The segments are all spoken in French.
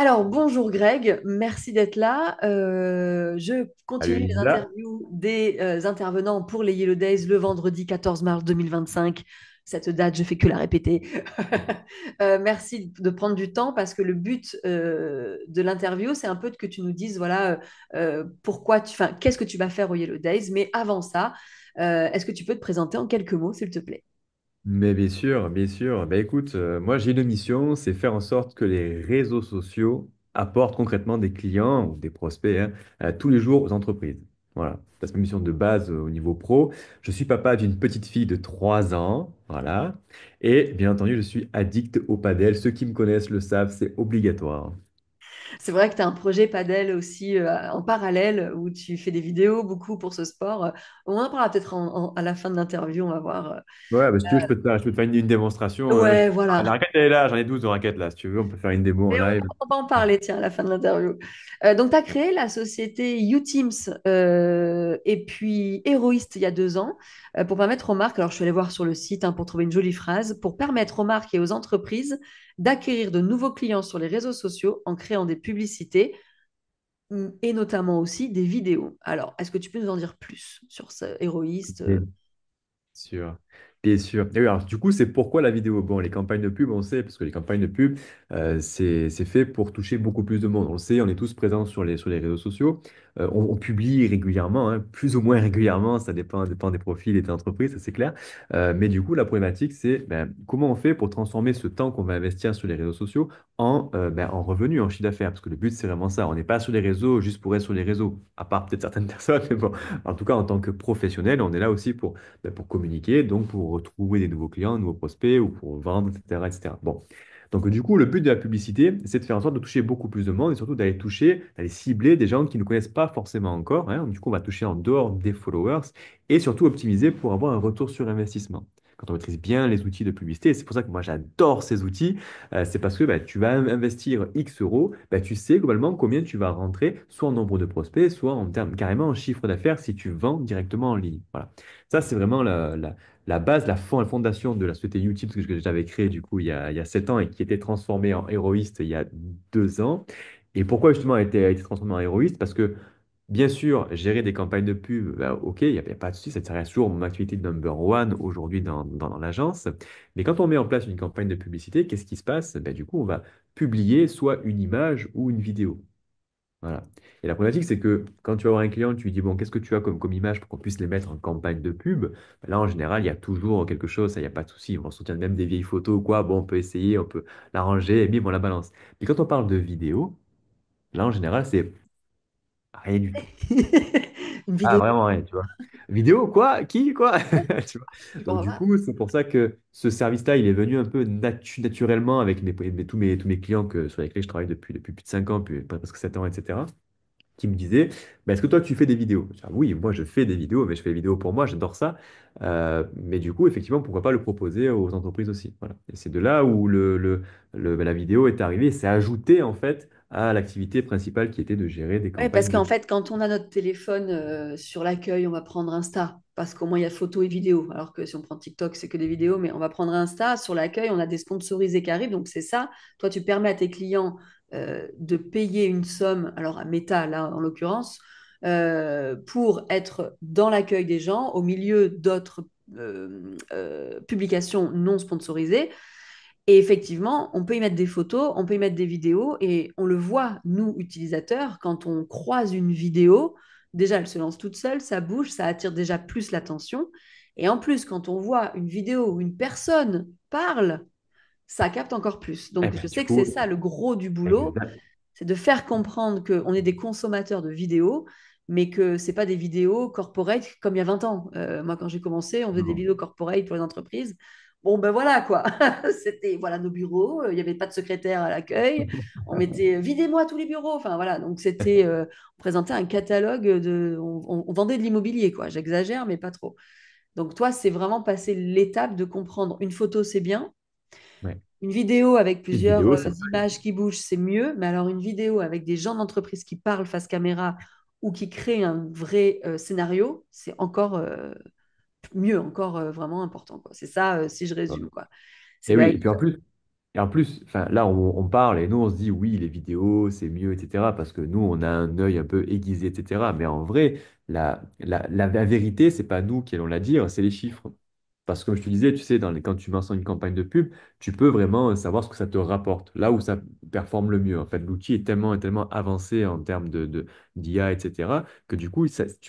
Alors, bonjour Greg, merci d'être là. Je Salut continue les Elisa. interviews des intervenants pour les Yellow Days le vendredi 14 mars 2025. Cette date, je fais que la répéter. Merci de prendre du temps parce que le but de l'interview, c'est un peu que tu nous dises, voilà, pourquoi enfin, qu'est-ce que tu vas faire aux Yellow Days. Mais avant ça, est-ce que tu peux te présenter en quelques mots, s'il te plaît? Mais bien sûr, bien sûr. Ben écoute, moi j'ai une mission, c'est faire en sorte que les réseaux sociaux apportent concrètement des clients ou des prospects hein, tous les jours aux entreprises. Voilà, c'est ma mission de base au niveau pro. Je suis papa d'une petite fille de 3 ans, voilà. Et bien entendu, je suis addict au padel. Ceux qui me connaissent le savent, c'est obligatoire. C'est vrai que tu as un projet padel aussi en parallèle où tu fais des vidéos beaucoup pour ce sport. On en parlera peut-être à la fin de l'interview, on va voir. Ouais, bah, si tu veux, je peux te faire une démonstration. Ouais, La voilà. raquette, elle est là, j'en ai 12 de raquettes là. Si tu veux, on peut faire une démo en Mais live. on va en parler, tiens, à la fin de l'interview. Donc, tu as créé la société UTeams et puis Héroïste il y a 2 ans pour permettre aux marques, alors je suis allée voir sur le site hein, pour trouver une jolie phrase, pour permettre aux marques et aux entreprises d'acquérir de nouveaux clients sur les réseaux sociaux en créant des publicités et notamment aussi des vidéos. Alors, est-ce que tu peux nous en dire plus sur ce héroïste? Sûr, bien sûr. Et oui, alors, du coup, c'est pourquoi la vidéo. Bon, les campagnes de pub, on sait, parce que les campagnes de pub, c'est fait pour toucher beaucoup plus de monde. On le sait, on est tous présents sur les réseaux sociaux. On publie régulièrement, hein, plus ou moins régulièrement, ça dépend des profils et des entreprises, ça c'est clair. Mais du coup, la problématique, c'est ben, comment on fait pour transformer ce temps qu'on va investir sur les réseaux sociaux en revenus, en chiffre d'affaires. Parce que le but, c'est vraiment ça. On n'est pas sur les réseaux juste pour être sur les réseaux, à part peut-être certaines personnes, mais bon, en tout cas, en tant que professionnel, on est là aussi pour communiquer, donc pour retrouver des nouveaux clients, de nouveaux prospects ou pour vendre, etc., etc. Bon. Donc, du coup, le but de la publicité, c'est de faire en sorte de toucher beaucoup plus de monde et surtout d'aller toucher, d'aller cibler des gens qui ne connaissent pas forcément encore, hein. Du coup, on va toucher en dehors des followers et surtout optimiser pour avoir un retour sur investissement. Quand on maîtrise bien les outils de publicité, c'est pour ça que moi j'adore ces outils, c'est parce que bah, tu vas investir X euros, bah, tu sais globalement combien tu vas rentrer, soit en nombre de prospects, soit en termes carrément en chiffre d'affaires si tu vends directement en ligne. Voilà. Ça, c'est vraiment la base, la fondation de la société YouTube que j'avais créée du coup il y a 7 ans et qui était transformée en héroïste il y a 2 ans. Et pourquoi justement a été transformée en héroïste? Parce que bien sûr, gérer des campagnes de pub, bah, ok, il y a pas de souci, ça reste toujours mon activité number one aujourd'hui dans l'agence. Mais quand on met en place une campagne de publicité, qu'est-ce qui se passe? Bah, du coup, on va publier soit une image ou une vidéo. Voilà. Et la problématique, c'est que quand tu vas avoir un client, tu lui dis, bon, qu'est-ce que tu as comme image pour qu'on puisse les mettre en campagne de pub? Ben là, en général, il y a toujours quelque chose, ça, il n'y a pas de souci. On soutient même des vieilles photos ou quoi. Bon, on peut essayer, on peut l'arranger et bim, on la balance. Mais quand on parle de vidéo, là, en général, c'est rien du tout. Une Ah, vidéo. vraiment rien, tu vois. Vidéo, quoi? Qui? Quoi? Tu vois. Je Donc, comprends du pas. coup, c'est pour ça que ce service-là, il est venu un peu naturellement avec tous mes clients sur lesquels je travaille depuis plus de 5 ans, puis presque 7 ans, etc. Qui me disait, bah, est-ce que toi tu fais des vidéos? Je dis, ah oui, moi je fais des vidéos, mais je fais des vidéos pour moi, j'adore ça. Mais du coup, effectivement, pourquoi pas le proposer aux entreprises aussi? Voilà. Et c'est de là où la vidéo est arrivée, c'est ajouté en fait à l'activité principale qui était de gérer des Oui, parce campagnes qu'en de... fait, quand on a notre téléphone sur l'accueil, on va prendre Insta, parce qu'au moins il y a photo et vidéo. Alors que si on prend TikTok, c'est que des vidéos, mais on va prendre Insta. Sur l'accueil, on a des sponsorisés qui arrivent. Donc c'est ça. Toi, tu permets à tes clients de payer une somme, alors à Meta, là en l'occurrence, pour être dans l'accueil des gens, au milieu d'autres publications non sponsorisées. Et effectivement, on peut y mettre des photos, on peut y mettre des vidéos, et on le voit, nous, utilisateurs, quand on croise une vidéo, déjà, elle se lance toute seule, ça bouge, ça attire déjà plus l'attention. Et en plus, quand on voit une vidéo où une personne parle, ça capte encore plus. Eh Donc, je ben, du sais que c'est coup, ça le gros du boulot, exact- c'est de faire comprendre qu'on est des consommateurs de vidéos, mais que ce n'est pas des vidéos corporate comme il y a 20 ans. Moi, quand j'ai commencé, on faisait des non. vidéos corporate pour les entreprises. Bon, ben voilà quoi. C'était voilà nos bureaux. Il n'y avait pas de secrétaire à l'accueil. On mettait videz-moi tous les bureaux. Enfin voilà. Donc c'était, on présentait un catalogue on vendait de l'immobilier quoi. J'exagère, mais pas trop. Donc toi, c'est vraiment passer l'étape de comprendre une photo, c'est bien. Ouais. Une vidéo avec Une plusieurs vidéo, ça images qui bougent, c'est mieux. Mais alors, une vidéo avec des gens d'entreprise qui parlent face caméra ou qui créent un vrai scénario, c'est encore mieux, encore vraiment important, quoi. C'est ça, si je résume, quoi. C'est Et oui, bah, et puis en plus, Et en plus, enfin, là, on parle et nous, on se dit, oui, les vidéos, c'est mieux, etc. Parce que nous, on a un œil un peu aiguisé, etc. Mais en vrai, la vérité, c'est pas nous qui allons la dire, c'est les chiffres. Parce que comme je te disais, tu sais, quand tu lances une campagne de pub, tu peux vraiment savoir ce que ça te rapporte, là où ça performe le mieux. En fait, l'outil est tellement avancé en termes d'IA, etc., que du coup,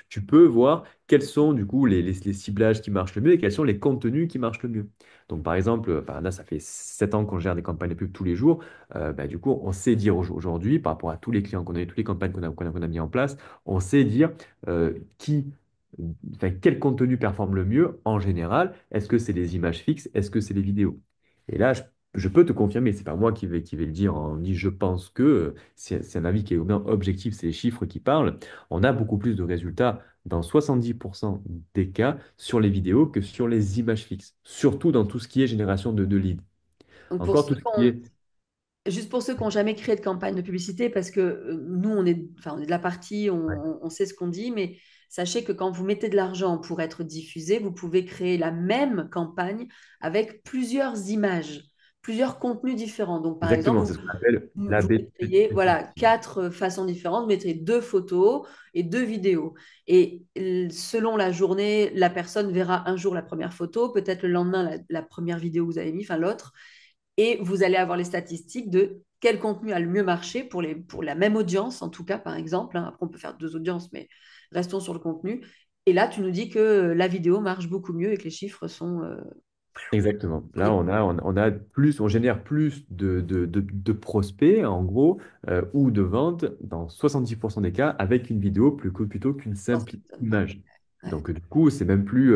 tu peux voir quels sont du coup les ciblages qui marchent le mieux et quels sont les contenus qui marchent le mieux. Donc, par exemple, enfin, là, ça fait 7 ans qu'on gère des campagnes de pub tous les jours. Bah, du coup, on sait dire aujourd'hui, par rapport à tous les clients qu'on a, toutes les campagnes qu'on a mis en place, on sait dire qui, enfin, quel contenu performe le mieux en général. Est-ce que c'est les images fixes? Est-ce que c'est les vidéos? Et là, je peux te confirmer, c'est pas moi qui vais le dire en ni je pense que, c'est un avis qui est au moins objectif, c'est les chiffres qui parlent. On a beaucoup plus de résultats dans 70% des cas sur les vidéos que sur les images fixes, surtout dans tout ce qui est génération de leads. Donc pour Encore ceux tout qui ce qui ont, est... juste pour ceux qui n'ont jamais créé de campagne de publicité, parce que nous, enfin, on est de la partie, Ouais. on sait ce qu'on dit, mais sachez que quand vous mettez de l'argent pour être diffusé, vous pouvez créer la même campagne avec plusieurs images, plusieurs contenus différents. Donc, par exemple, Exactement, c'est ce qu'on appelle vous l'AB mettriez testing. voilà, quatre façons différentes, vous mettriez deux photos et deux vidéos. Et selon la journée, la personne verra un jour la première photo, peut-être le lendemain la première vidéo que vous avez mis, enfin l'autre, et vous allez avoir les statistiques de quel contenu a le mieux marché pour la même audience, en tout cas, par exemple. Hein. Après, on peut faire deux audiences, mais restons sur le contenu. Et là, tu nous dis que la vidéo marche beaucoup mieux et que les chiffres sont Exactement. Là, horribles. on a plus, on génère plus de prospects, en gros, ou de ventes dans 70% des cas avec une vidéo plutôt qu'une Non, ça simple ne m'étonne pas. image. Ouais. Donc, du coup, c'est même plus,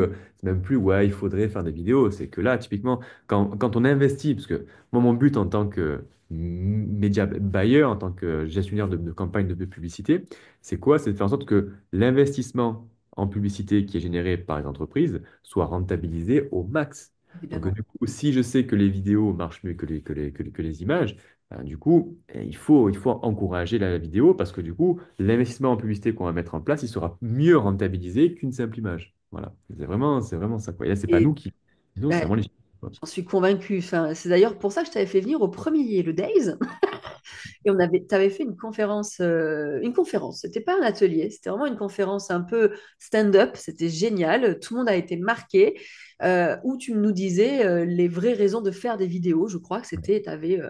ouais, il faudrait faire des vidéos. C'est que là, typiquement, quand on investit, parce que moi, mon but en tant que média buyer, en tant que gestionnaire de campagne de publicité, c'est quoi? C'est de faire en sorte que l'investissement en publicité qui est généré par les entreprises soit rentabilisé au max. Donc, Évidemment. du coup, si je sais que les vidéos marchent mieux que les images, ben, du coup, il faut encourager la vidéo parce que du coup, l'investissement en publicité qu'on va mettre en place, il sera mieux rentabilisé qu'une simple image. Voilà. C'est vraiment ça, quoi. Et là, c'est pas nous Et qui. Disons, c'est ben, vraiment les chiffres, quoi. j'en suis convaincue. Enfin, c'est d'ailleurs pour ça que je t'avais fait venir au premier le Days. Et tu avais fait une conférence, c'était pas un atelier, c'était vraiment une conférence un peu stand-up, c'était génial, tout le monde a été marqué, où tu nous disais les vraies raisons de faire des vidéos, je crois que c'était, tu avais,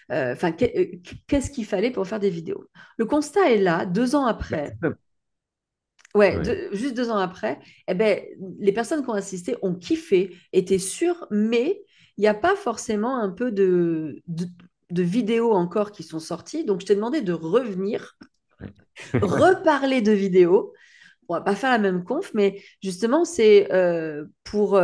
enfin, qu'est-ce qu'il fallait pour faire des vidéos. Le constat est là, 2 ans Ben, après, c'est ça. ouais, Ouais. juste 2 ans après, eh ben, les personnes qui ont assisté ont kiffé, étaient sûres, mais il n'y a pas forcément un peu de vidéos encore qui sont sorties. Donc, je t'ai demandé de revenir, Ouais. reparler de vidéos. On va pas faire la même conf, mais justement, c'est pour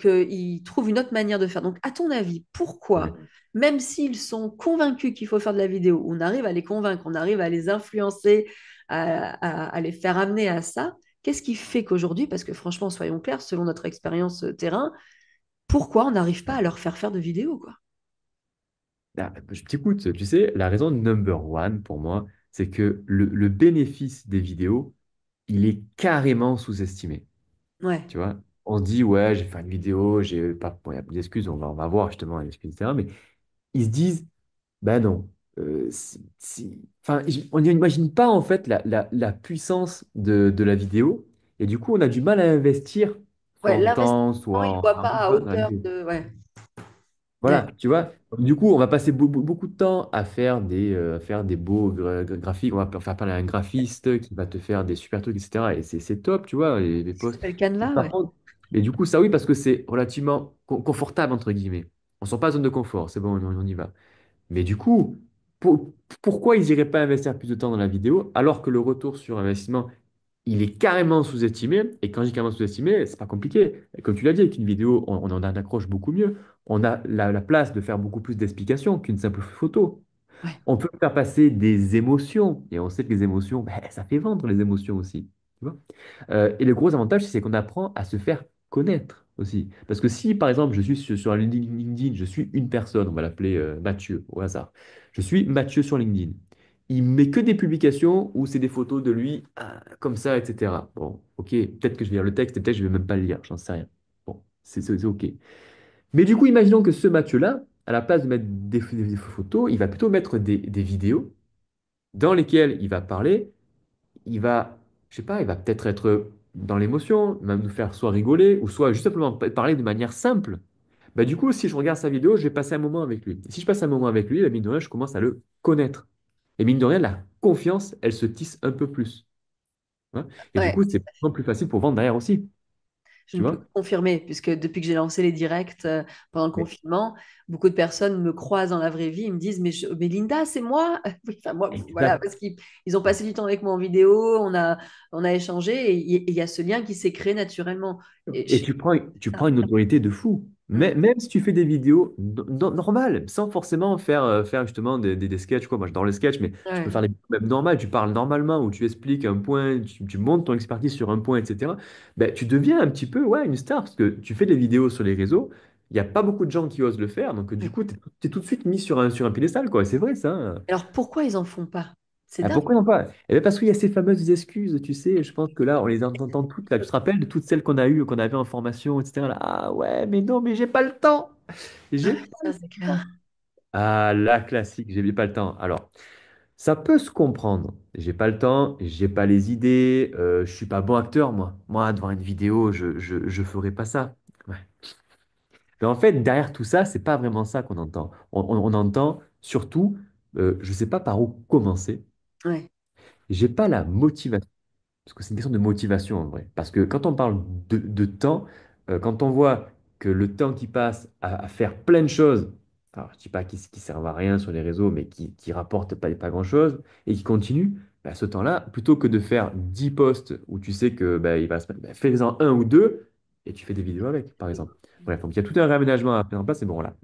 qu'ils trouvent une autre manière de faire. Donc, à ton avis, pourquoi, Ouais. même s'ils sont convaincus qu'il faut faire de la vidéo, on arrive à les convaincre, on arrive à les influencer, à les faire amener à ça, qu'est-ce qui fait qu'aujourd'hui, parce que franchement, soyons clairs, selon notre expérience terrain, pourquoi on n'arrive pas à leur faire faire de vidéos, quoi? Ah, je t'écoute, tu sais, la raison number one pour moi, c'est que le bénéfice des vidéos, il est carrément sous-estimé. Ouais, Tu vois, on se dit, ouais, j'ai fait une vidéo, j'ai pas, bon, il y a des excuses, on va voir justement les excuses, etc. Mais ils se disent, ben non. Enfin, on n'imagine pas en fait la puissance de la vidéo. Et du coup, on a du mal à investir, soit ouais, en l'investissement, temps, soit il ne en voit pas argent, tu à vois, dans la hauteur vidéo. de... Ouais, Voilà, tu vois. Du coup, on va passer beaucoup de temps à faire des beaux graphiques. On va faire appel à un graphiste qui va te faire des super trucs, etc. Et c'est top, tu vois, les ça posts. s'appelle Mais Canva, par ouais. contre, mais du coup, ça oui, parce que c'est relativement confortable, entre guillemets. On ne sort pas de zone de confort, c'est bon, on y va. Mais du coup, pourquoi ils n'iraient pas investir plus de temps dans la vidéo alors que le retour sur investissement, il est carrément sous-estimé? Et quand je dis carrément sous-estimé, c'est pas compliqué. Comme tu l'as dit, avec une vidéo, on en a une accroche beaucoup mieux. On a la place de faire beaucoup plus d'explications qu'une simple photo. Ouais, On peut faire passer des émotions. Et on sait que les émotions, ben, ça fait vendre les émotions aussi. Tu vois. Et le gros avantage, c'est qu'on apprend à se faire connaître aussi. Parce que si, par exemple, je suis sur un LinkedIn, je suis une personne, on va l'appeler Mathieu au hasard. Je suis Mathieu sur LinkedIn. Il met que des publications où c'est des photos de lui comme ça, etc. Bon, ok, peut-être que je vais lire le texte et peut-être que je vais même pas le lire, j'en sais rien. Bon, c'est OK. Mais du coup, imaginons que ce Mathieu-là, à la place de mettre des photos, il va plutôt mettre des vidéos dans lesquelles il va parler, il va, je sais pas, il va peut-être être dans l'émotion, même nous faire soit rigoler, ou soit juste simplement parler de manière simple. Bah, du coup, si je regarde sa vidéo, je vais passer un moment avec lui. Et si je passe un moment avec lui, la mine de rien, je commence à le connaître. Et mine de rien, la confiance, elle se tisse un peu plus. Hein. Et du Ouais. coup, c'est vraiment plus facile pour vendre derrière aussi. Je Tu ne peux vois? que confirmer, puisque depuis que j'ai lancé les directs pendant le Mais confinement, beaucoup de personnes me croisent dans la vraie vie, ils me disent, mais Linda, c'est moi. Oui, enfin, moi, voilà, exact. parce qu'ils ont passé du temps avec moi en vidéo, on a échangé, et il y a ce lien qui s'est créé naturellement. Et Et chez tu prends ça. une autorité de fou. Mm. Même si tu fais des vidéos normales, sans forcément faire justement des sketchs, quoi. Moi, j'adore les sketchs, mais tu peux Ouais. faire des vidéos même normales. Tu parles normalement, où tu expliques un point, tu montes ton expertise sur un point, etc. Ben, tu deviens un petit peu ouais, une star, parce que tu fais des vidéos sur les réseaux. Il n'y a pas beaucoup de gens qui osent le faire. Donc, du Mm. coup, tu es, tout de suite mis sur un piédestal, quoi. C'est vrai, ça. Hein. Alors pourquoi ils en font pas? C'est Ah, dingue. pourquoi non pas? Eh bien parce qu'il y a ces fameuses excuses, tu sais, je pense que là, on les entend toutes, là. Tu te rappelles de toutes celles qu'on a eues, qu'on avait en formation, etc. Là, ah ouais, mais non, mais j'ai pas le temps. J'ai pas Ça, le c'est temps. clair. Ah, la classique, j'ai pas le temps. Alors, ça peut se comprendre. J'ai pas le temps, j'ai pas les idées, je suis pas bon acteur, moi. Moi, devant une vidéo, je ferai pas ça. Ouais. Mais en fait, derrière tout ça, c'est pas vraiment ça qu'on entend. On entend surtout, je sais pas par où commencer. Ouais. J'ai pas la motivation. Parce que c'est une question de motivation en vrai. Parce que quand on parle de temps, quand on voit que le temps qui passe à faire plein de choses, alors je dis pas qui servent à rien sur les réseaux, mais qui rapportent pas grand-chose, et qui continue, bah, ce temps-là, plutôt que de faire 10 posts où tu sais que bah, il va se bah, fais-en un ou deux, et tu fais des vidéos avec, par exemple. Bref, donc il y a tout un réaménagement à mettre en place, et bon, voilà.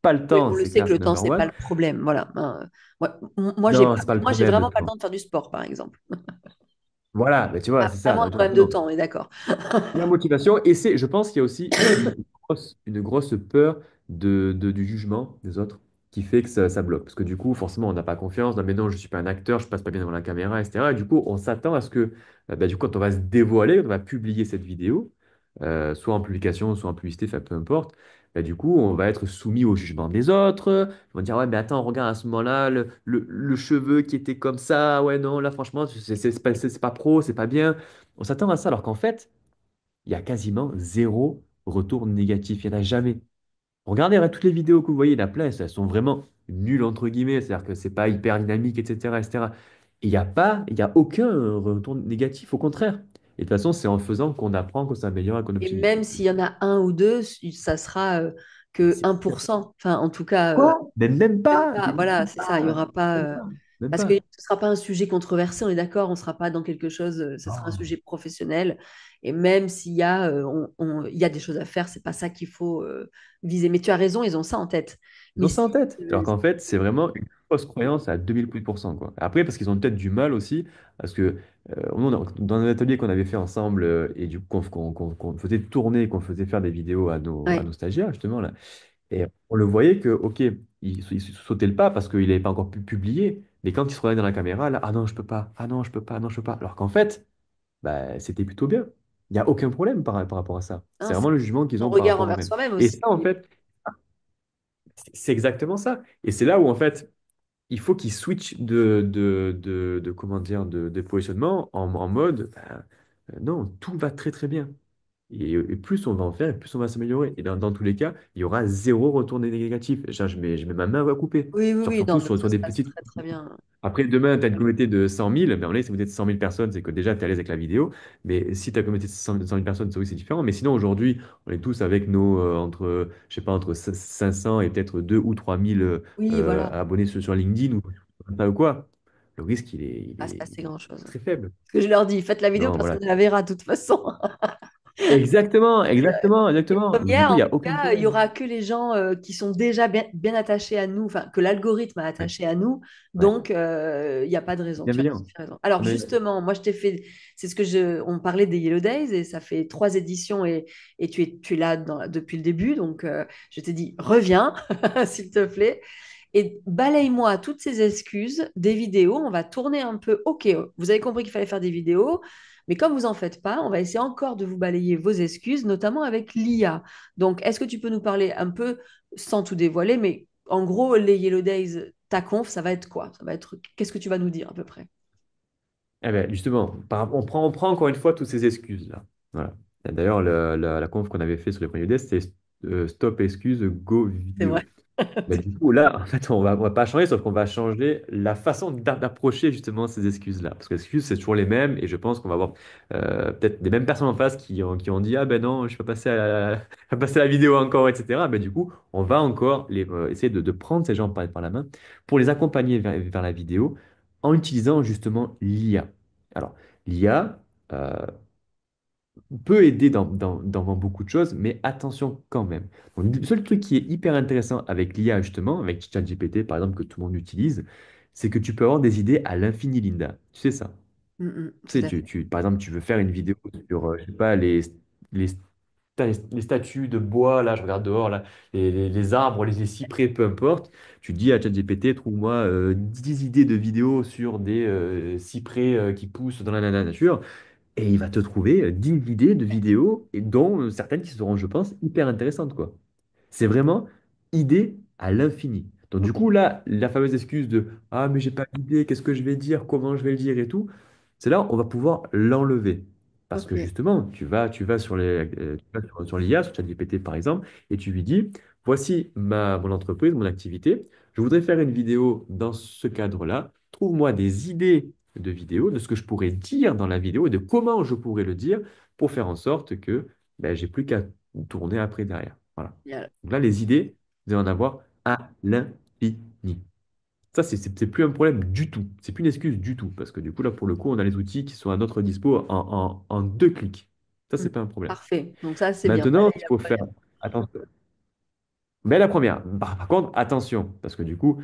Pas le Oui, temps, on le c'est sait clair, que le c'est temps, number c'est pas one. le problème. Voilà. Hein. Moi, j'ai Non, pas, c'est pas le moi, j'ai problème, le vraiment pas le temps. temps de faire du sport, par exemple. Voilà, bah, tu vois, Ah, c'est ça. vraiment un Non, problème de non. temps, on est d'accord. La motivation, et je pense qu'il y a aussi une grosse peur du jugement des autres qui fait que ça bloque. Parce que du coup, forcément, on n'a pas confiance. Non, mais non, je ne suis pas un acteur, je passe pas bien devant la caméra, etc. Et du coup, on s'attend à ce que, bah, du coup, quand on va se dévoiler, quand on va publier cette vidéo, soit en publication, soit en publicité, enfin, peu importe, bah, du coup, on va être soumis au jugement des autres. Ils vont dire, ouais, mais attends, regarde à ce moment-là, le cheveu qui était comme ça, ouais, non, là, franchement, c'est pas pro, c'est pas bien. On s'attend à ça, alors qu'en fait, il y a quasiment zéro retour négatif. Il n'y en a jamais. Regardez toutes les vidéos que vous voyez, il y en a plein, elles sont vraiment nulles, entre guillemets. C'est-à-dire que c'est pas hyper dynamique, etc., etc. Et il y a aucun retour négatif, au contraire. Et de toute façon, c'est en faisant qu'on apprend, qu'on s'améliore et qu'on Et optimise. même s'il y en a un ou deux, ça sera Mais que c'est sûr. 1%. Enfin, en tout cas, Quoi? Même même pas, pas. mais Voilà, même c'est ça. Il y pas, aura pas. même pas, même Parce que pas. ce ne sera pas un sujet controversé, on est d'accord, on ne sera pas dans quelque chose, ce sera un Non. sujet professionnel. Et même s'il y a, il y a des choses à faire, c'est pas ça qu'il faut viser. Mais tu as raison, ils ont ça en tête. Ils Mais ont ça en si, tête. Alors qu'en fait, c'est vraiment une fausse croyance à 2000%, quoi. Après, parce qu'ils ont peut-être du mal aussi, parce que nous, dans un atelier qu'on avait fait ensemble, et du coup, qu'on faisait tourner, qu'on faisait faire des vidéos à nos ouais. stagiaires, justement, là, et on le voyait que, OK, il sautait le pas parce qu'il n'avait pas encore pu publier, mais quand il se regardait dans la caméra, là, ah non, je peux pas, ah non, je peux pas, ah non, je peux pas. Alors qu'en fait, bah, c'était plutôt bien. Il n'y a aucun problème par rapport à ça. Hein, C'est c'est vraiment le jugement qu'ils son ont par regard rapport à envers eux-mêmes. soi-même Et aussi. ça, en fait, c'est exactement ça. Et c'est là où, en fait, il faut qu'ils switchent comment dire, de positionnement en mode, ben, non, tout va très très bien. Et plus on va en faire, et plus on va s'améliorer. Et dans tous les cas, il y aura zéro retour négatif. Je mets ma main à couper. Oui, oui, oui, Surtout non, mais sur ça se des passe petites. très, très bien. Après, demain, tu as une communauté de 100 000. Ben, on est, si vous êtes 100 000 personnes, c'est que déjà, tu es à l'aise avec la vidéo. Mais si tu as une communauté de 100 000 personnes, c'est oui, c'est différent. Mais sinon, aujourd'hui, on est tous avec nos, je sais pas, entre 500 et peut-être 2 ou 3 000 Oui, voilà, abonnés sur LinkedIn ou quoi. Le risque, il est, il il va se est, passer il est grand-chose. très faible. Ce que je leur dis, faites la vidéo, Non, personne voilà. ne la verra de toute façon. Exactement, exactement, Les exactement. Donc, du premières, coup, il en n'y tout a aucun cas, il y problème. aura que les gens qui sont déjà bien, bien attachés à nous, enfin, que l'algorithme a Ouais, attaché à nous. ouais. Donc, il n'y a pas de raison. Tu as tout Bienveillant. à fait raison. Alors, Mais justement, moi, c'est ce que on parlait des Yellow Days et ça fait 3 éditions et tu es là depuis le début. Donc, je t'ai dit, reviens, s'il te plaît. Et balaye-moi toutes ces excuses, des vidéos. On va tourner un peu. Ok, vous avez compris qu'il fallait faire des vidéos, mais comme vous n'en faites pas, on va essayer encore de vous balayer vos excuses, notamment avec l'IA. Donc, est-ce que tu peux nous parler un peu sans tout dévoiler, mais en gros, les Yellow Days, ta conf, ça va être quoi? Ça va être, qu'est-ce que tu vas nous dire à peu près? Eh ben, justement, on prend encore une fois toutes ces excuses-là. Voilà. Et d'ailleurs, la conf qu'on avait fait sur les premiers tests, c'était Stop excuses, go C'est vrai. vidéo. Mais du coup, là, en fait, on va pas changer, sauf qu'on va changer la façon d'approcher justement ces excuses-là. Parce que les excuses, c'est toujours les mêmes, et je pense qu'on va avoir peut-être des mêmes personnes en face qui ont dit, ah ben non, je suis pas passé pas passé à la vidéo encore, etc. Mais du coup, on va encore essayer de prendre ces gens par la main pour les accompagner vers la vidéo en utilisant justement l'IA. Alors, l'IA, peut aider dans beaucoup de choses, mais attention quand même. Donc, le seul truc qui est hyper intéressant avec l'IA, justement, avec ChatGPT, par exemple, que tout le monde utilise, c'est que tu peux avoir des idées à l'infini, Linda. Tu sais ça? Tu Tout sais, à fait. par exemple, tu veux faire une vidéo sur, je sais pas, les, les statues de bois, là, je regarde dehors, là, les arbres, les cyprès, peu importe. Tu dis à ChatGPT, trouve-moi 10 idées de vidéos sur des cyprès qui poussent dans la nature. Et il va te trouver 10 idées de vidéos, et dont certaines qui seront, je pense, hyper intéressantes, quoi. C'est vraiment idée à l'infini. Donc du Ok. coup, là, la fameuse excuse de «Ah, mais j'ai pas d'idée, qu'est-ce que je vais dire, comment je vais le dire et tout», c'est là où on va pouvoir l'enlever. Parce Ok. que justement, tu vas sur tu vas sur l'IA, sur ChatGPT par exemple, et tu lui dis, voici mon entreprise, mon activité, je voudrais faire une vidéo dans ce cadre-là, trouve-moi des idées de vidéo, de ce que je pourrais dire dans la vidéo et de comment je pourrais le dire pour faire en sorte que ben, j'ai plus qu'à tourner après derrière. Voilà. Génial. Donc là, les idées, vous allez en avoir à l'infini. Ça, c'est plus un problème du tout. C'est plus une excuse du tout. Parce que du coup, là, pour le coup, on a les outils qui sont à notre dispo en deux clics. Ça, Mm. c'est pas un problème. Parfait. Donc ça, c'est bien. Maintenant, Allez, il la faut faire première. attention. Mais la première, par contre, attention, parce que du coup,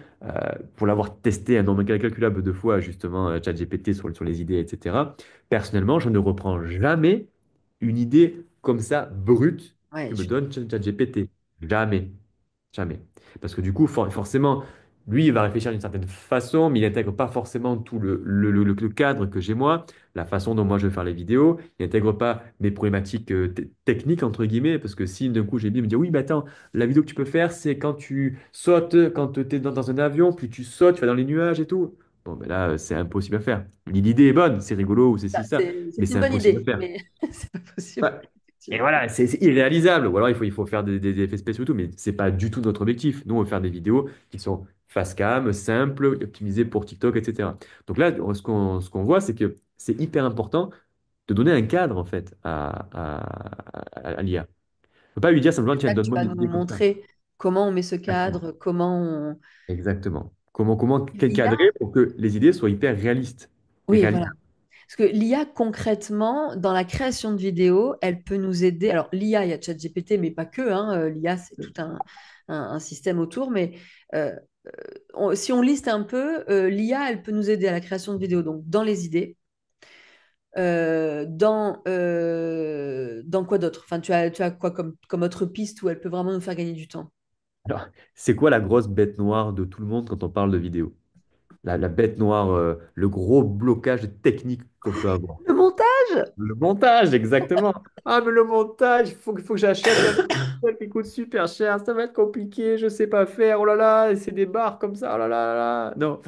pour l'avoir testé un nombre incalculable de fois, justement, ChatGPT sur les idées, etc., personnellement, je ne reprends jamais une idée comme ça, brute, Ouais, que je me suis donne ChatGPT. Jamais. Jamais. Parce que du coup, forcément, lui, il va réfléchir d'une certaine façon, mais il n'intègre pas forcément tout le cadre que j'ai moi, la façon dont moi je vais faire les vidéos. Il n'intègre pas mes problématiques techniques, entre guillemets, parce que si d'un coup j'ai bien me dire, oui, mais attends, la vidéo que tu peux faire, c'est quand tu sautes, quand tu es dans un avion, puis tu sautes, tu vas dans les nuages et tout. Bon, ben là, c'est impossible à faire. L'idée est bonne, c'est rigolo, ou c'est ça. ci, ça, mais C'est c'est une bonne impossible à idée, faire. mais c'est pas Ouais. possible, Et effectivement. voilà, c'est irréalisable. Ou alors il faut faire des effets spéciaux et tout, mais c'est pas du tout notre objectif. Nous, on veut faire des vidéos qui sont face cam, simples, optimisées pour TikTok, etc. Donc là, ce qu'on voit, c'est que c'est hyper important de donner un cadre, en fait, à l'IA. On ne peut pas lui dire simplement, tiens, Là, tu donne-moi vas une nous idée comme ça. montrer comment on met ce Exactement. cadre, comment on... Exactement. Comment L'IA, cadrer pour que les idées soient hyper réalistes et oui, voilà. réalisables. Parce que l'IA, concrètement, dans la création de vidéos, elle peut nous aider. Alors, l'IA, il y a ChatGPT, mais pas que, hein. L'IA, c'est tout un système autour. Mais euh, si on liste un peu, l'IA, elle peut nous aider à la création de vidéos. Donc, dans les idées, dans quoi d'autre? Enfin, tu as quoi comme autre piste où elle peut vraiment nous faire gagner du temps? Alors, c'est quoi la grosse bête noire de tout le monde quand on parle de vidéo? La bête noire, le gros blocage technique qu'on peut avoir. Le montage! Le montage, exactement. Ah, mais le montage, il faut que j'achète un logiciel qui coûte super cher. Ça va être compliqué, je sais pas faire. Oh là là, et c'est des barres comme ça. Oh là là là là. Non.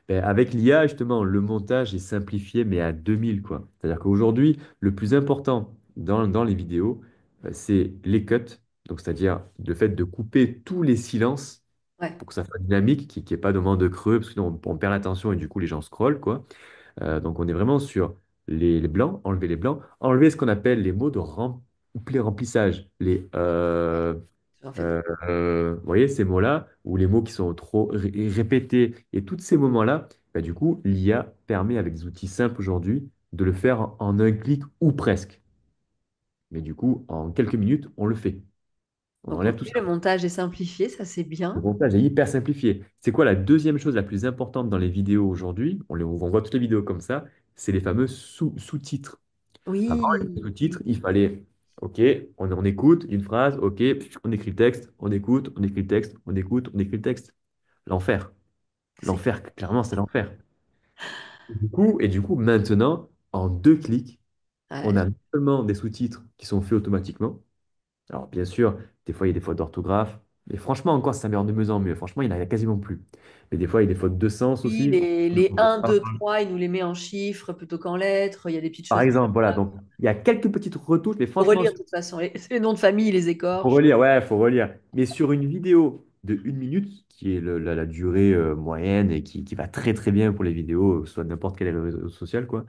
Ben, avec l'IA, justement, le montage est simplifié, mais à 2000, quoi. C'est-à-dire qu'aujourd'hui, le plus important dans les vidéos, c'est les cuts. Donc, c'est-à-dire le fait de couper tous les silences Ouais, pour que ça soit dynamique, qu'il n'y ait pas de moment de creux, parce que sinon on perd l'attention et du coup les gens scrollent, quoi. Donc on est vraiment sur les blancs, enlever les blancs, enlever ce qu'on appelle les mots de remplissage, en fait. vous voyez ces mots-là, ou les mots qui sont trop répétés, et tous ces moments-là, bah, du coup, l'IA permet avec des outils simples aujourd'hui de le faire en un clic ou presque. Mais du coup, en quelques minutes, on le fait. On Donc, ok, enlève tout le ça. montage est simplifié, ça c'est Le bien. montage est hyper simplifié. C'est quoi la deuxième chose la plus importante dans les vidéos aujourd'hui? On voit toutes les vidéos comme ça, c'est les fameux sous-titres. Avant, les Oui, sous-titres, il fallait, OK, on écoute une phrase, OK, on écrit le texte, on écoute, on écrit le texte, on écoute, on écrit le texte. L'enfer. c'est L'enfer, clairement, c'est l'enfer. Et du coup, maintenant, en deux clics, on ouais, a non seulement des sous-titres qui sont faits automatiquement. Alors, bien sûr, des fois, il y a des fautes d'orthographe, Et franchement, encore, ça s'améliore de mieux en mieux. Franchement, il n'y en a quasiment plus. Mais des fois, il y a des fautes de sens Oui, aussi. les 1, 2, 3, il nous les met en chiffres plutôt qu'en lettres. Il y a des petites Par choses comme exemple, voilà. ça. Donc, il y a quelques petites retouches, mais Faut franchement, relire de toute façon. Les noms de famille, il les faut écorche. relire, ouais, faut relire. Mais sur une vidéo de 1 minute, qui est la durée moyenne et qui va très très bien pour les vidéos, soit n'importe quel réseau social, quoi,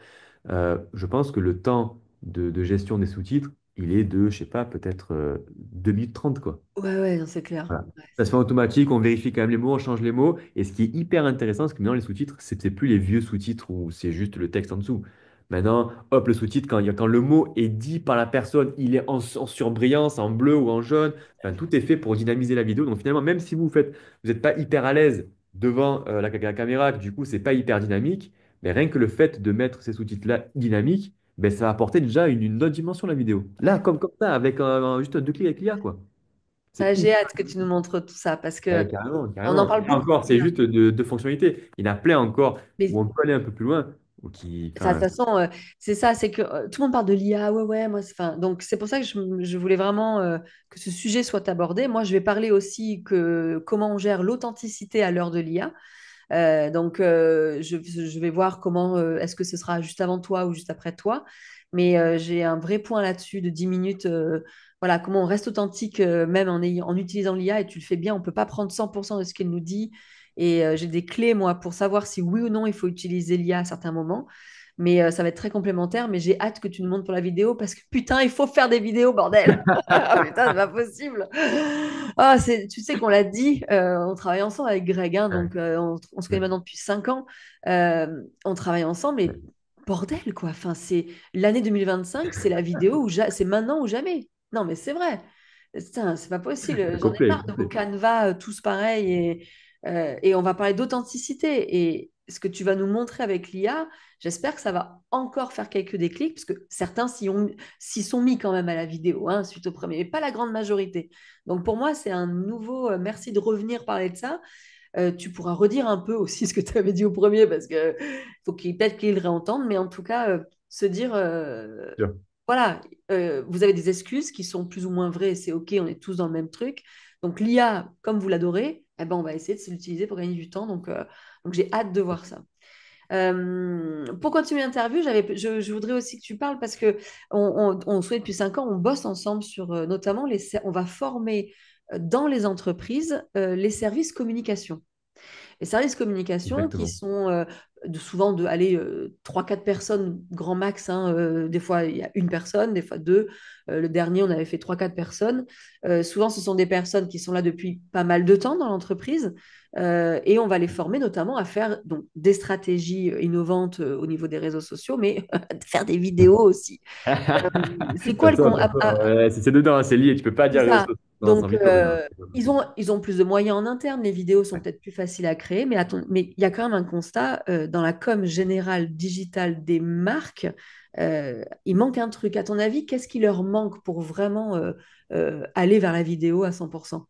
je pense que le temps de gestion des sous-titres, il est de, je sais pas, peut-être 2 minutes 30, quoi. Ouais, ouais, non, c'est clair. Voilà. Ouais, Ça c'est se fait en automatique, on vérifie quand même les mots, on change les mots. Et ce qui est hyper intéressant, c'est que maintenant, les sous-titres, c'est plus les vieux sous-titres où c'est juste le texte en dessous. Maintenant, hop, le sous-titre, quand le mot est dit par la personne, il est en surbrillance, en bleu ou en jaune. Enfin, tout est fait pour dynamiser la vidéo. Donc finalement, même si vous n'êtes pas hyper à l'aise devant la caméra, que du coup, c'est pas hyper dynamique, mais rien que le fait de mettre ces sous-titres-là dynamiques, ben, ça va apporter déjà une autre dimension à la vidéo. Là, comme ça, avec juste 2 clics avec l'IA, quoi. C'est J'ai hyper. hâte que tu nous montres tout ça parce que Ouais, carrément, on en carrément. parle Et beaucoup. encore, c'est juste deux fonctionnalités. Il y en a plein encore où Mais on peut aller un peu plus loin. Ou qui, ça, de enfin, toute façon, c'est ça, c'est que tout le monde parle de l'IA, ouais, ouais, moi, enfin, donc c'est pour ça que je voulais vraiment que ce sujet soit abordé. Moi, je vais parler aussi que comment on gère l'authenticité à l'heure de l'IA. Je vais voir comment, est-ce que ce sera juste avant toi ou juste après toi. Mais j'ai un vrai point là-dessus de 10 minutes. Voilà, comment on reste authentique même en utilisant l'IA et tu le fais bien. On ne peut pas prendre 100% de ce qu'elle nous dit. Et j'ai des clés, moi, pour savoir si oui ou non il faut utiliser l'IA à certains moments. Mais ça va être très complémentaire. Mais j'ai hâte que tu nous montres pour la vidéo parce que putain, il faut faire des vidéos, bordel. Ah, putain, c'est pas possible. Ah, tu sais qu'on l'a dit, on travaille ensemble avec Greg, hein, ouais, donc on se connaît ouais, maintenant depuis 5 ans. On travaille ensemble, mais ouais. bordel, quoi. Enfin, c'est l'année 2025, c'est la vidéo c'est maintenant ou jamais. Non, mais c'est vrai. Putain, c'est pas possible. J'en ai Complet, marre de vos complet. canevas tous pareils et on va parler d'authenticité. Et ce que tu vas nous montrer avec l'IA, j'espère que ça va encore faire quelques déclics, parce que certains s'y sont mis quand même à la vidéo, hein, suite au premier, mais pas la grande majorité. Donc pour moi, c'est un nouveau. Merci de revenir parler de ça. Tu pourras redire un peu aussi ce que tu avais dit au premier, parce que faut peut-être qu'ils le réentendent, mais en tout cas, se dire Sûr. voilà, vous avez des excuses qui sont plus ou moins vraies, c'est OK, on est tous dans le même truc. Donc l'IA, comme vous l'adorez, eh ben, on va essayer de l'utiliser pour gagner du temps. Donc j'ai hâte de voir ça. Pour continuer l'interview, je voudrais aussi que tu parles parce que on se connaît depuis 5 ans, on bosse ensemble sur notamment on va former dans les entreprises les services communication. Les services communication qui Exactement. sont souvent de aller 3-4 personnes, grand max, hein, des fois il y a une personne, des fois deux. Le dernier, on avait fait 3-4 personnes. Souvent, ce sont des personnes qui sont là depuis pas mal de temps dans l'entreprise et on va les former notamment à faire donc, des stratégies innovantes au niveau des réseaux sociaux, mais faire des vidéos aussi. C'est quoi De le toute con façon, ouais, c'est dedans, hein, c'est lié. Tu peux pas c'est dire réseaux ça. sociaux sans Donc, vidéo maintenant. ils ont plus de moyens en interne. Les vidéos sont Ouais. peut-être plus faciles à créer, mais il y a quand même un constat dans la com générale digitale des marques. Il manque un truc. À ton avis, qu'est-ce qui leur manque pour vraiment aller vers la vidéo à 100%?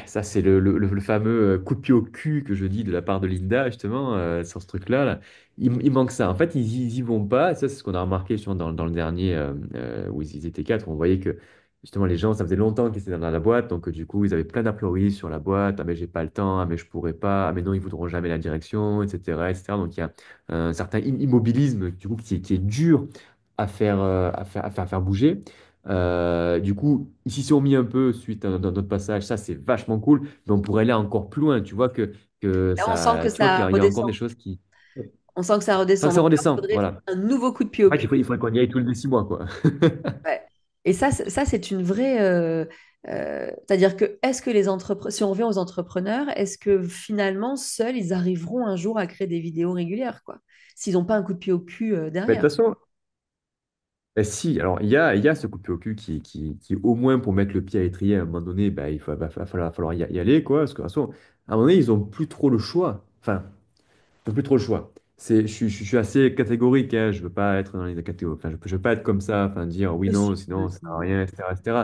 Ça, c'est le fameux coup de pied au cul que je dis de la part de Linda, justement, sur ce truc-là. Là. Il manque ça. En fait, ils y vont pas. Et ça, c'est ce qu'on a remarqué justement dans le dernier où ils étaient quatre. On voyait que justement, les gens, ça faisait longtemps qu'ils étaient dans la boîte. Donc, du coup, ils avaient plein d'a priori sur la boîte. Ah, mais j'ai pas le temps. Ah, mais je pourrais pas. Ah, mais non, ils voudront jamais la direction, etc., etc. Donc, il y a un certain immobilisme, du coup, qui est dur à faire bouger. Du coup, ils s'y sont mis un peu suite à notre passage. Ça, c'est vachement cool. Mais on pourrait aller encore plus loin. Tu vois que Là, on sent ça, que tu vois qu'il ça y a encore redescend. des choses qui. On sent que ça Tant que redescend. ça Donc, là, il redescend, faudrait voilà. un nouveau coup de pied En au fait, cul. il faudrait qu'on y aille tous les 6 mois, quoi. Ouais. Et ça c'est une vraie. C'est-à-dire que est-ce que si on revient aux entrepreneurs, est-ce que finalement, seuls, ils arriveront un jour à créer des vidéos régulières, quoi, s'ils n'ont pas un coup de pied au cul Mais de derrière? toute façon, si, alors il y a ce coup de pied au cul qui, au moins pour mettre le pied à l'étrier à un moment donné, bah, va falloir y aller, quoi. Parce que de toute façon, à un moment donné, ils n'ont plus trop le choix. Enfin, ils n'ont plus trop le choix. Je suis assez catégorique, hein. Je veux pas être dans les catégories. Enfin, je veux pas être comme ça, enfin, dire oui, Je non, suis sinon ça sert à aussi. rien, etc., etc.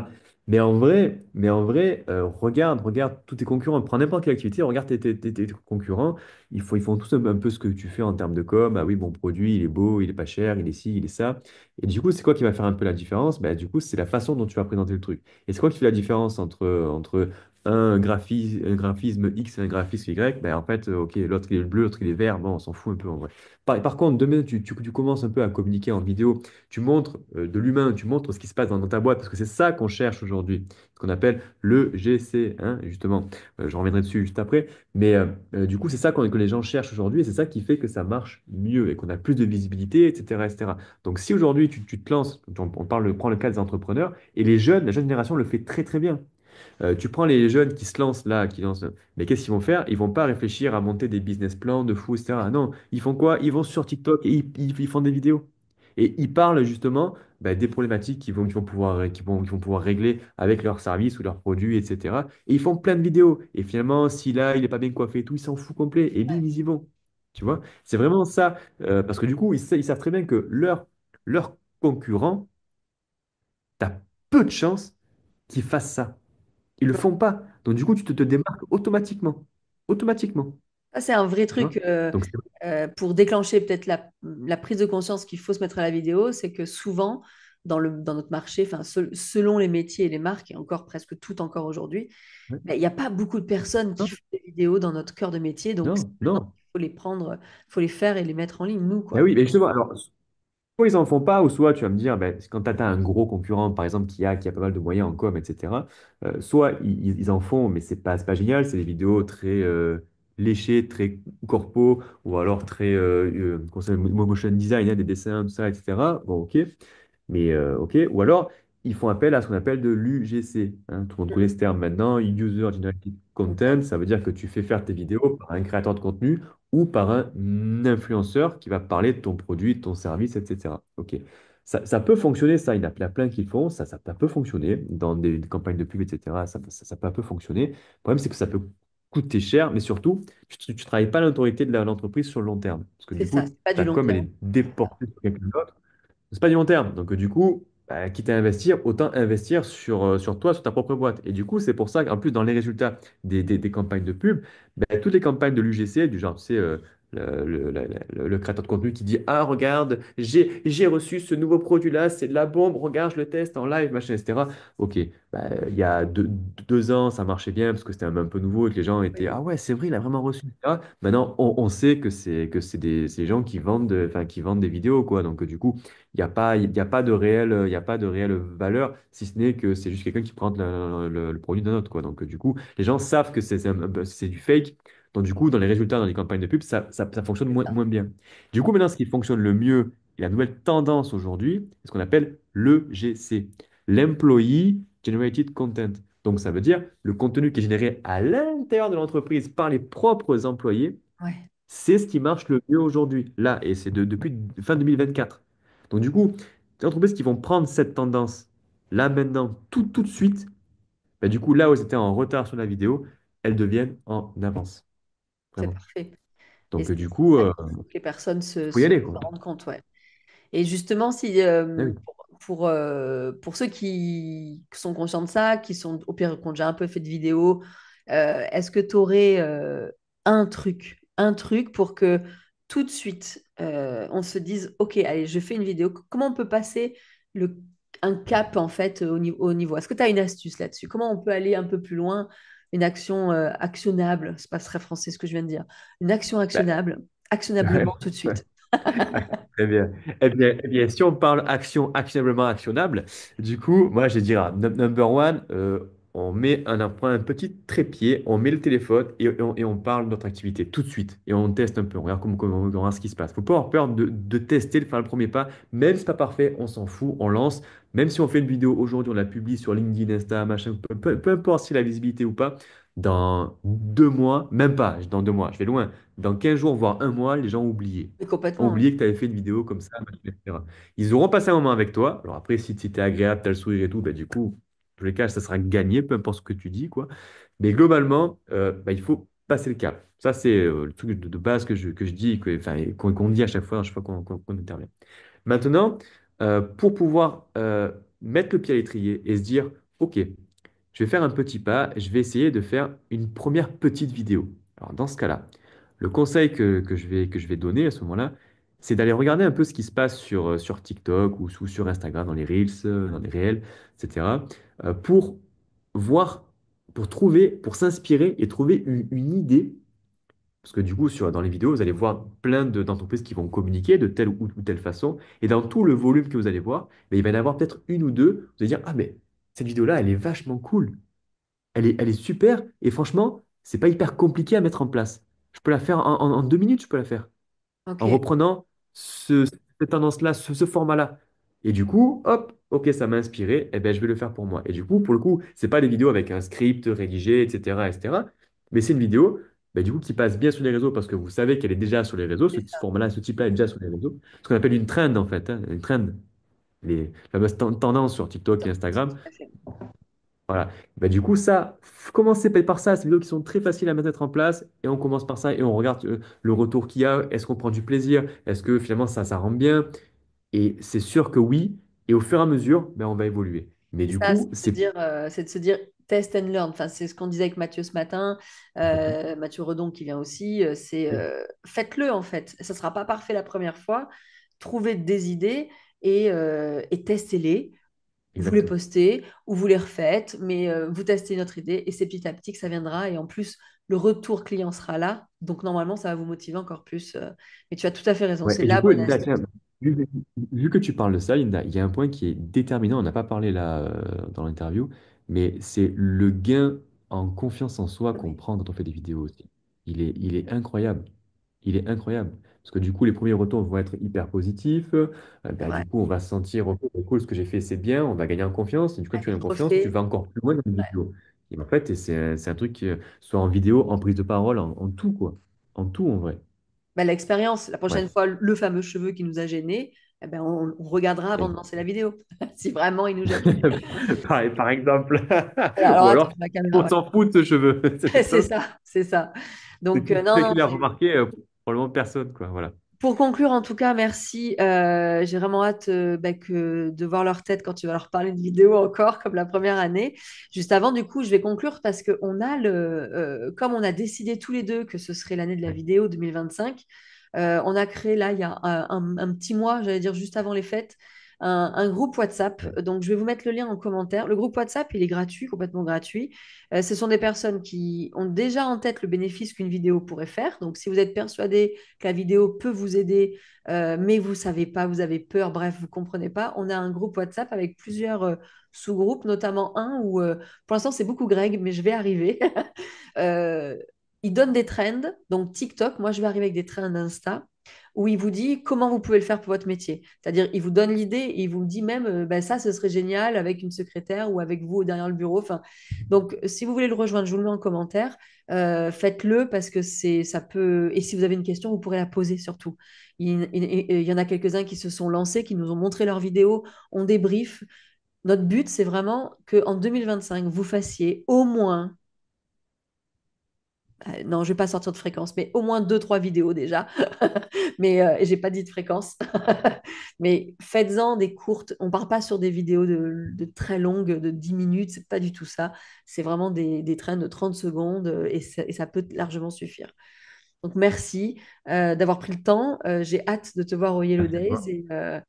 Mais en vrai, regarde tous tes concurrents. Prends n'importe quelle activité, regarde tes concurrents. Ils font tous un peu ce que tu fais en termes de com. Ah oui, mon produit, il est beau, il est pas cher, il est ci, il est ça. Et du coup, c'est quoi qui va faire un peu la différence? Bah, du coup, c'est la façon dont tu vas présenter le truc. Et c'est quoi qui fait la différence entre un graphisme X et un graphisme Y? Ben, en fait, ok, l'autre il est bleu, l'autre il est vert. Bon, on s'en fout un peu en vrai. Par contre, demain, tu commences un peu à communiquer en vidéo, tu montres de l'humain, tu montres ce qui se passe dans ta boîte, parce que c'est ça qu'on cherche aujourd'hui, ce qu'on appelle le GC, hein, justement. Je reviendrai dessus juste après. Mais du coup, c'est ça que les gens cherchent aujourd'hui, et c'est ça qui fait que ça marche mieux et qu'on a plus de visibilité, etc., etc. Donc, si aujourd'hui tu te lances, prend le cas des entrepreneurs, et la jeune génération le fait très très bien. Tu prends les jeunes qui se lancent là, qui lancent, mais qu'est-ce qu'ils vont faire? Ils vont pas réfléchir à monter des business plans de fou, etc. Non, ils font quoi? Ils vont sur TikTok et ils font des vidéos. Et ils parlent justement bah, des problématiques qu'ils vont pouvoir régler avec leurs services ou leurs produits, etc. Et ils font plein de vidéos. Et finalement, si là, il n'est pas bien coiffé et tout, ils s'en foutent complet. Et bim, ils y vont. Tu vois? C'est vraiment ça. Parce que du coup, ils savent très bien que leurs concurrents, tu as peu de chances qu'ils fassent ça. Ils le font pas. Donc, du coup, tu te démarques automatiquement. Automatiquement. Ça, c'est un vrai Tu vois? truc Donc, pour déclencher peut-être la prise de conscience qu'il faut se mettre à la vidéo, c'est que souvent, dans notre marché, enfin, selon les métiers et les marques, et encore presque tout encore aujourd'hui, ouais. ben, il n'y a pas beaucoup de personnes qui Non, font des vidéos dans notre cœur de métier. Donc, c'est non, maintenant non. qu'il faut les prendre, il faut les faire et les mettre en ligne, nous, Mais quoi. oui, mais justement, alors, soit ils en font pas, ou soit tu vas me dire, ben, quand tu as un gros concurrent, par exemple, qui a pas mal de moyens en com, etc., soit ils en font, mais c'est pas génial, c'est des vidéos très léchées, très corpo, ou alors très motion design, hein, des dessins, tout ça, etc. Bon, ok. Mais OK. Ou alors, ils font appel à ce qu'on appelle de l'UGC, hein. Tout le monde connaît ce terme maintenant, User Generated Content. Ça veut dire que tu fais faire tes vidéos par un créateur de contenu ou par un influenceur qui va parler de ton produit, de ton service, etc. OK. Ça peut fonctionner, ça. Il y en a plein qui le font. Ça peut fonctionner dans des campagnes de pub, etc. Ça peut un peu fonctionner. Le problème, c'est que ça peut coûter cher, mais surtout, tu ne travailles pas l'autorité de l'entreprise sur le long terme. Parce que C'est du ça, coup, c'est pas du ta long com, elle terme. est déportée sur quelqu'un d'autre. C'est pas du long terme. Donc, du coup, bah, quitte à investir, autant investir sur toi, sur ta propre boîte. Et du coup, c'est pour ça qu'en plus, dans les résultats des campagnes de pub, bah, toutes les campagnes de l'UGC, du genre, tu sais, le créateur de contenu qui dit, ah, regarde, j'ai reçu ce nouveau produit-là, c'est de la bombe, regarde, je le teste en live, machin, etc. Ok, bah, il y a 2 ans, ça marchait bien parce que c'était un peu nouveau et que les gens étaient, Oui, ah ouais, c'est vrai, il a vraiment reçu, etc. Maintenant, on sait que c'est des gens enfin, qui vendent des vidéos, quoi. Donc, du coup, il y a pas de réelle valeur, si ce n'est que c'est juste quelqu'un qui prend le produit d'un autre, quoi. Donc, du coup, les gens savent que c'est du fake. Donc, du coup, dans les résultats, dans les campagnes de pub, ça fonctionne c'est ça. moins bien. Du coup, maintenant, ce qui fonctionne le mieux, et la nouvelle tendance aujourd'hui, c'est ce qu'on appelle l'EGC, l'Employee Generated Content. Donc, ça veut dire le contenu qui est généré à l'intérieur de l'entreprise par les propres employés, Ouais, c'est ce qui marche le mieux aujourd'hui, là, et c'est depuis fin 2024. Donc du coup, les entreprises qui vont prendre cette tendance, là maintenant, tout de suite, bah, du coup, là où elles étaient en retard sur la vidéo, elles deviennent en avance, c'est vraiment. parfait. Et Donc c'est du c'est coup, ça qu'il faut que les personnes faut y aller, quoi. se rendent compte, ouais. Et justement, si, Ah oui. pour ceux qui sont conscients de ça, qui sont au pire, qui ont déjà un peu fait de vidéos, est-ce que tu aurais un truc pour que tout de suite, on se dise, OK, allez, je fais une vidéo. Comment on peut passer le, un cap, en fait, au niveau? Est-ce que tu as une astuce là-dessus? Comment on peut aller un peu plus loin? Une action actionnable, c'est pas très français ce que je viens de dire. Une action Bah, actionnable, actionnablement tout de ouais. suite. Très bien. Eh bien, si on parle action actionnablement actionnable, du coup, moi, je dirais, number one, on prend un petit trépied, on met le téléphone et on parle de notre activité tout de suite. Et on teste un peu, on regarde, on regarde ce qui se passe. Faut pas avoir peur de tester, de faire le premier pas. Même si c'est pas parfait, on s'en fout, on lance. Même si on fait une vidéo aujourd'hui, on la publie sur LinkedIn, Insta, machin, peu importe si la visibilité ou pas, dans 2 mois, même pas, dans 2 mois, je vais loin, dans 15 jours, voire un mois, les gens ont oublié Oui, ont complètement, oui. oublié que tu avais fait une vidéo comme ça, machin, etc. Ils auront passé un moment avec toi. Alors après, si tu es agréable, tu as le sourire et tout, bah, du coup, dans tous les cas, ça sera gagné, peu importe ce que tu dis, quoi. Mais globalement, bah, il faut passer le cap. Ça, c'est le truc de base que je dis, enfin, et qu'on dit à chaque fois qu'on intervient. Maintenant, pour pouvoir mettre le pied à l'étrier et se dire, OK, je vais faire un petit pas, je vais essayer de faire une première petite vidéo. Alors dans ce cas-là, le conseil que je vais donner à ce moment-là, c'est d'aller regarder un peu ce qui se passe sur TikTok ou sur Instagram, dans les Reels, dans les Réels, etc. Pour voir, pour trouver, pour s'inspirer et trouver une idée. Parce que du coup, dans les vidéos, vous allez voir d'entreprises qui vont communiquer de telle ou telle façon. Et dans tout le volume que vous allez voir, mais il va y en avoir peut-être une ou deux. Vous allez dire, ah mais cette vidéo-là, elle est vachement cool. Elle est super. Et franchement, c'est pas hyper compliqué à mettre en place. Je peux la faire en 2 minutes, je peux la faire en Ok, reprenant cette tendance-là, ce format-là. Et du coup, hop, ok, ça m'a inspiré, et ben je vais le faire pour moi. Et du coup, pour le coup, c'est pas des vidéos avec un script rédigé, etc., etc. Mais c'est une vidéo, ben, du coup, qui passe bien sur les réseaux parce que vous savez qu'elle est déjà sur les réseaux. Ce c'est ça. format-là, ce type-là est déjà sur les réseaux. Ce qu'on appelle une trend, en fait, hein, une trend. Les fameuses tendances sur TikTok et Instagram. Tout à fait. Voilà. Bah, du coup, ça, commencez par ça, ces vidéos qui sont très faciles à mettre en place, et on commence par ça et on regarde le retour qu'il y a. Est-ce qu'on prend du plaisir? Est-ce que finalement ça rend bien? Et c'est sûr que oui, et au fur et à mesure, ben, on va évoluer. Mais C'est du ça, coup, c'est... c'est de se dire test and learn. Enfin, c'est ce qu'on disait avec Mathieu ce matin, Exactement. Mathieu Redon qui vient aussi. C'est Oui, faites-le en fait. Ça ne sera pas parfait la première fois. Trouvez des idées et testez-les. Vous les exactement. postez ou vous les refaites, mais vous testez une autre idée et c'est petit à petit que ça viendra. Et en plus, le retour client sera là. Donc normalement, ça va vous motiver encore plus. Mais tu as tout à fait raison. Ouais, C'est et du la coup, bonne Linda, astuce. tiens, vu, vu que tu parles de ça, Linda, il y a un point qui est déterminant, on n'a pas parlé là dans l'interview, mais c'est le gain en confiance en soi qu'on Oui, prend quand on fait des vidéos aussi. Il est incroyable. Il est incroyable. Parce que du coup, les premiers retours vont être hyper positifs. c'est Bah, vrai. du coup, on va se sentir, ok, cool, ce que j'ai fait, c'est bien, on va gagner en confiance. Et du coup, quand Ouais, tu gagnes en confiance, tu refait. vas encore plus loin dans les Ouais. vidéos. Et en fait, c'est un truc, soit en vidéo, en prise de parole, en tout, quoi. En tout, en vrai. Bah, l'expérience. La Ouais. prochaine fois, le fameux cheveu qui nous a gênés, eh ben, on regardera avant de lancer la vidéo, si vraiment il nous gêne. Par exemple. Alors Ou attends, alors, la caméra, on ouais. s'en fout de ce cheveu. C'est C'est top. ça, c'est ça. C'est Donc, non, très non, clair, remarqué, probablement personne, quoi. Voilà. pour conclure, en tout cas, merci. J'ai vraiment hâte de voir leur tête quand tu vas leur parler de vidéo encore, comme la première année. Juste avant, du coup, je vais conclure parce que comme on a décidé tous les deux que ce serait l'année de la Ouais. vidéo 2025, on a créé là, il y a un petit mois, j'allais dire juste avant les fêtes, un groupe WhatsApp. Ouais. Donc, je vais vous mettre le lien en commentaire. Le groupe WhatsApp, il est gratuit, complètement gratuit. Ce sont des personnes qui ont déjà en tête le bénéfice qu'une vidéo pourrait faire. Donc, si vous êtes persuadé que la vidéo peut vous aider, mais vous savez pas, vous avez peur, bref, vous comprenez pas. On a un groupe WhatsApp avec plusieurs sous-groupes, notamment un où, pour l'instant, c'est beaucoup Greg, mais je vais arriver. Euh, il donne des trends, donc TikTok, moi je vais arriver avec des trends Insta, où il vous dit comment vous pouvez le faire pour votre métier. C'est-à-dire, il vous donne l'idée et il vous dit même, ben, ça, ce serait génial avec une secrétaire ou avec vous derrière le bureau. Enfin, donc, si vous voulez le rejoindre, je vous le mets en commentaire. Faites-le parce que ça peut. Et si vous avez une question, vous pourrez la poser surtout. Il y en a quelques-uns qui se sont lancés, qui nous ont montré leurs vidéos, on débrief. Notre but, c'est vraiment qu'en 2025, vous fassiez au moins non, je vais pas sortir de fréquence, mais au moins deux, trois vidéos déjà. Mais j'ai pas dit de fréquence. Mais faites-en des courtes. On part pas sur des vidéos de très longues, de 10 minutes. C'est pas du tout ça. C'est vraiment des trains de 30 secondes et ça peut largement suffire. Donc merci d'avoir pris le temps. J'ai hâte de te voir au Yellow Merci à Days toi.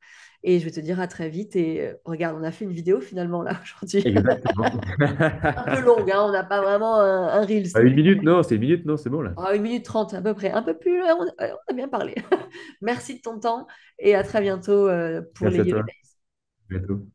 et je vais te dire à très vite. Et regarde, on a fait une vidéo finalement là aujourd'hui. Exactement. Un peu longue, hein. On n'a pas vraiment un Reels. Une minute, non, c'est une minute, non, c'est bon là. Ah, 1 minute 30 à peu près, un peu plus, on a bien parlé. Merci de ton temps et à très bientôt pour Merci les à Yellow toi. À Days. bientôt.